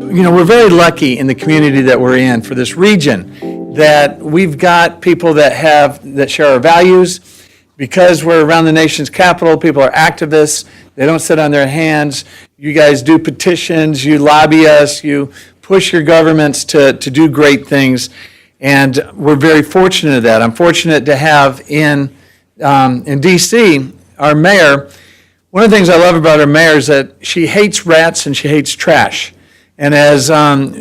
we're very lucky in the community that we're in for this region, that we've got people that share our values. Because we're around the nation's capital, people are activists. They don't sit on their hands. You guys do petitions, you lobby us, you push your governments to do great things. And we're very fortunate of that. I'm fortunate to have in D.C., our mayor. One of the things I love about our mayor is that she hates rats and she hates trash. And as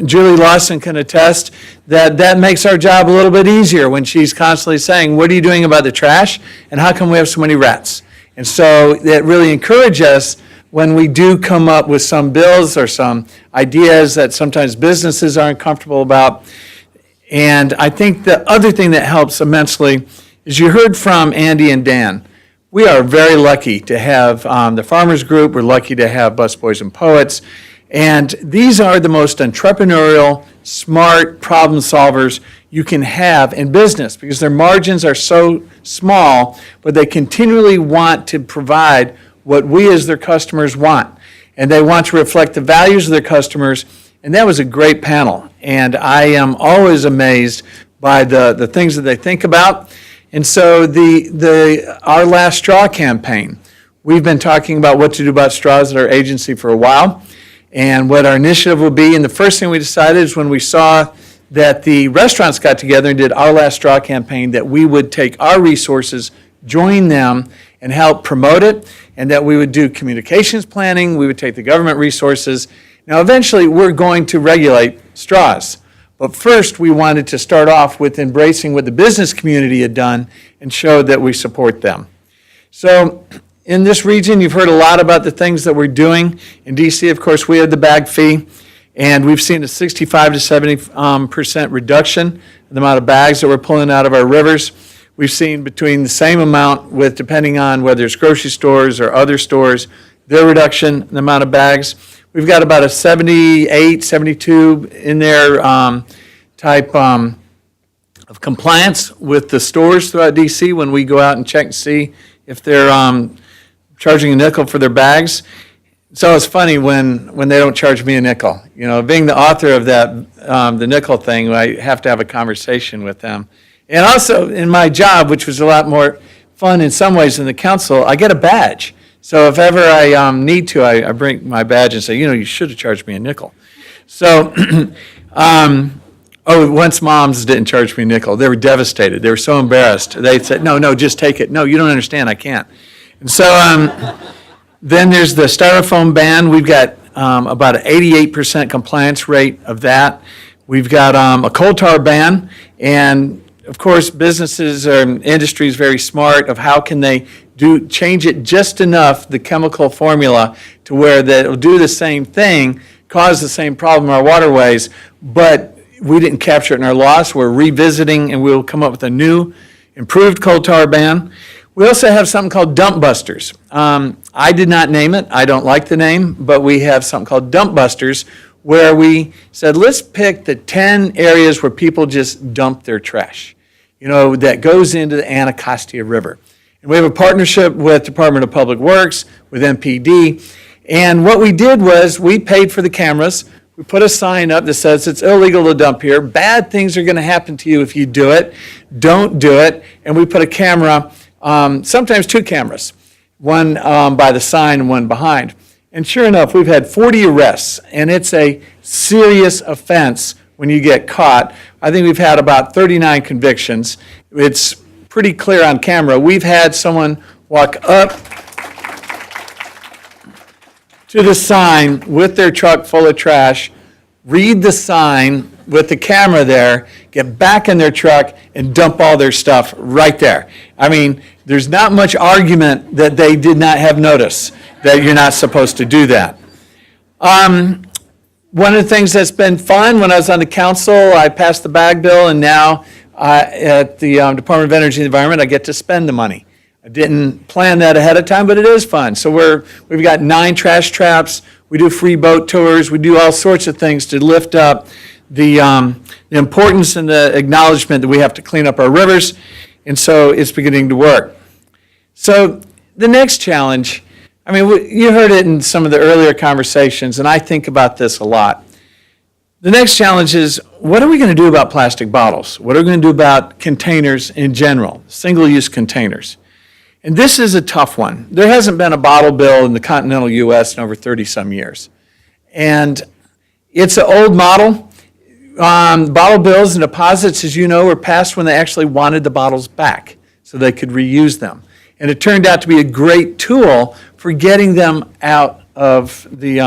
Julie Lawson can attest, that makes our job a little bit easier when she's constantly saying, what are you doing about the trash? And how come we have so many rats? And so that really encourages us when we do come up with some bills or some ideas that sometimes businesses aren't comfortable about. And I think the other thing that helps immensely is you heard from Andy and Dan. We are very lucky to have the Farmers Group. We're lucky to have Busboys and Poets. And these are the most entrepreneurial, smart problem solvers you can have in business because their margins are so small, but they continually want to provide what we as their customers want. And they want to reflect the values of their customers. And that was a great panel. And I am always amazed by the things that they think about. And so our Last Straw campaign, we've been talking about what to do about straws at our agency for a while. And what our initiative will be, and the first thing we decided is when we saw that the restaurants got together and did our Last Straw campaign, that we would take our resources, join them, and help promote it, and that we would do communications planning, we would take the government resources. Now, eventually, we're going to regulate straws. But first, we wanted to start off with embracing what the business community had done and showed that we support them. So, in this region, you've heard a lot about the things that we're doing. In D.C., of course, we have the bag fee, and we've seen a 65 to 70% reduction in the amount of bags that we're pulling out of our rivers. We've seen between the same amount with, depending on whether it's grocery stores or other stores, their reduction in the amount of bags. We've got about a 78, 72 in there type of compliance with the stores throughout D.C. when we go out and check and see if they're charging a nickel for their bags. So it's funny when they don't charge me a nickel. Being the author of that, the nickel thing, I have to have a conversation with them. And also in my job, which was a lot more fun in some ways than the council, I get a badge. So if ever I need to, I bring my badge and say, you should have charged me a nickel. So, once moms didn't charge me a nickel. They were devastated. They were so embarrassed. They said, no, just take it. No, you don't understand. I can't. And so then there's the styrofoam ban. We've got about an 88% compliance rate of that. We've got a coal tar ban. And, of course, businesses or industry is very smart of how can they change it just enough, the chemical formula, to where that it'll do the same thing, cause the same problem in our waterways, but we didn't capture it in our loss. We're revisiting, and we'll come up with a new, improved coal tar ban. We also have something called dump busters. I did not name it. I don't like the name, but we have something called dump busters where we said, let's pick the 10 areas where people just dump their trash, that goes into the Anacostia River. And we have a partnership with Department of Public Works, with MPD. And what we did was we paid for the cameras. We put a sign up that says it's illegal to dump here. Bad things are going to happen to you if you do it. Don't do it. And we put a camera, sometimes two cameras, one by the sign and one behind. And sure enough, we've had 40 arrests, and it's a serious offense when you get caught. I think we've had about 39 convictions. It's pretty clear on camera. We've had someone walk up to the sign with their truck full of trash, read the sign with the camera there, get back in their truck, and dump all their stuff right there. I mean, there's not much argument that they did not have notice that you're not supposed to do that. One of the things that's been fun, when I was on the council, I passed the bag bill, and now at the Department of Energy and Environment, I get to spend the money. I didn't plan that ahead of time, but it is fun. So we've got 9 trash traps. We do free boat tours. We do all sorts of things to lift up the importance and the acknowledgement that we have to clean up our rivers. And so it's beginning to work. So the next challenge, you heard it in some of the earlier conversations, and I think about this a lot. The next challenge is, what are we going to do about plastic bottles? What are we going to do about containers in general, single-use containers? And this is a tough one. There hasn't been a bottle bill in the continental U.S. in over 30-some years. And it's an old model. Bottle bills and deposits, as you know, were passed when they actually wanted the bottles back so they could reuse them. And it turned out to be a great tool for getting them out of the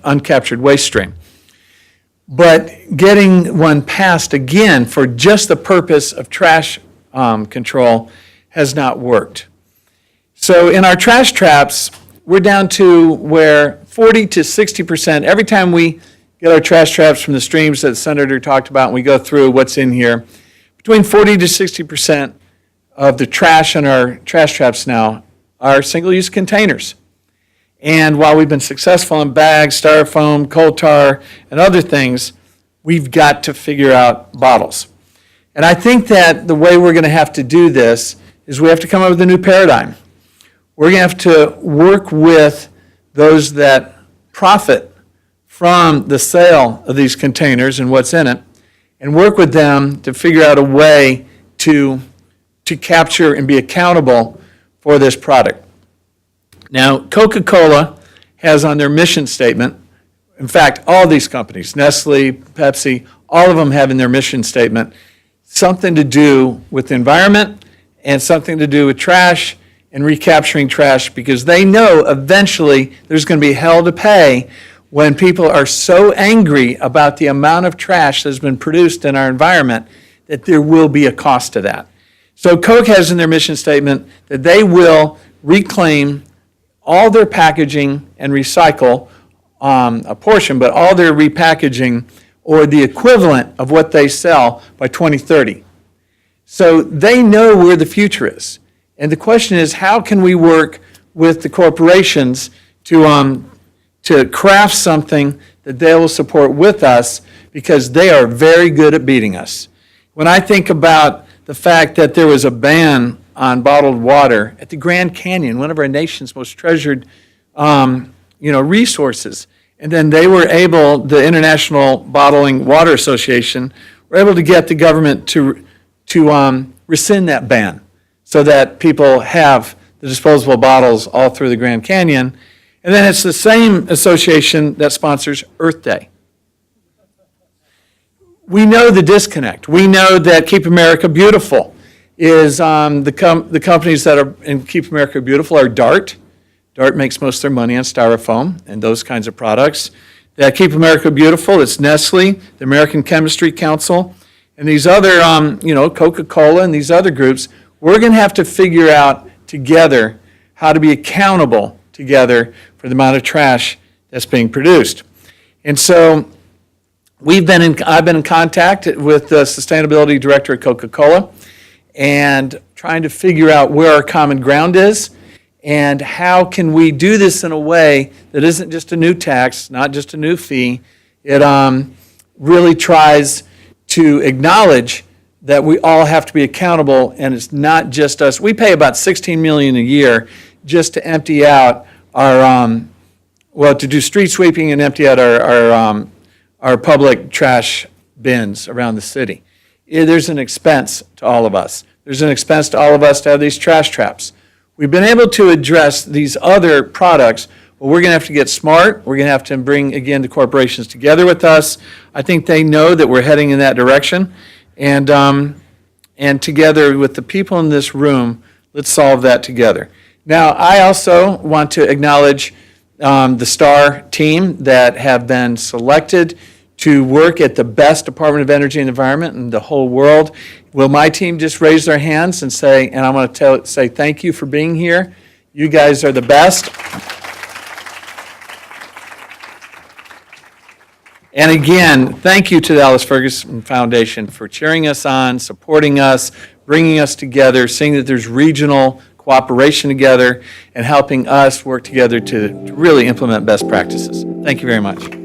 uncaptured waste stream. But getting one passed again for just the purpose of trash control has not worked. So in our trash traps, we're down to where 40 to 60%, every time we get our trash traps from the streams that the Senator talked about and we go through what's in here, between 40 to 60% of the trash in our trash traps now are single-use containers. And while we've been successful in bags, styrofoam, coal tar, and other things, we've got to figure out bottles. And I think that the way we're going to have to do this is we have to come up with a new paradigm. We're going to have to work with those that profit from the sale of these containers and what's in it, and work with them to figure out a way to capture and be accountable for this product. Now, Coca-Cola has on their mission statement, in fact, all these companies, Nestle, Pepsi, all of them have in their mission statement something to do with the environment and something to do with trash and recapturing trash, because they know eventually there's going to be hell to pay when people are so angry about the amount of trash that's been produced in our environment that there will be a cost to that. So Coke has in their mission statement that they will reclaim all their packaging and recycle a portion, but all their repackaging or the equivalent of what they sell by 2030. So they know where the future is. And the question is, how can we work with the corporations to craft something that they will support with us, because they are very good at beating us. When I think about the fact that there was a ban on bottled water at the Grand Canyon, one of our nation's most treasured resources, and then they were able, the International Bottling Water Association, were able to get the government to rescind that ban so that people have the disposable bottles all through the Grand Canyon. And then it's the same association that sponsors Earth Day. We know the disconnect. We know that Keep America Beautiful is the companies that are in Keep America Beautiful are DART. DART makes most of their money on styrofoam and those kinds of products. That Keep America Beautiful, it's Nestle, the American Chemistry Council, and these other, Coca-Cola and these other groups. We're going to have to figure out together how to be accountable together for the amount of trash that's being produced. And so I've been in contact with the sustainability director at Coca-Cola and trying to figure out where our common ground is and how can we do this in a way that isn't just a new tax, not just a new fee. It really tries to acknowledge that we all have to be accountable, and it's not just us. We pay about $16 million a year just to empty out our, to do street sweeping and empty out our public trash bins around the city. There's an expense to all of us. There's an expense to all of us to have these trash traps. We've been able to address these other products, but we're going to have to get smart. We're going to have to bring, again, the corporations together with us. I think they know that we're heading in that direction. And together with the people in this room, let's solve that together. Now, I also want to acknowledge the STAR team that have been selected to work at the best Department of Energy and Environment in the whole world. Will my team just raise their hands and say, and I want to say thank you for being here. You guys are the best. And again, thank you to the Alice Ferguson Foundation for cheering us on, supporting us, bringing us together, seeing that there's regional cooperation together, and helping us work together to really implement best practices. Thank you very much.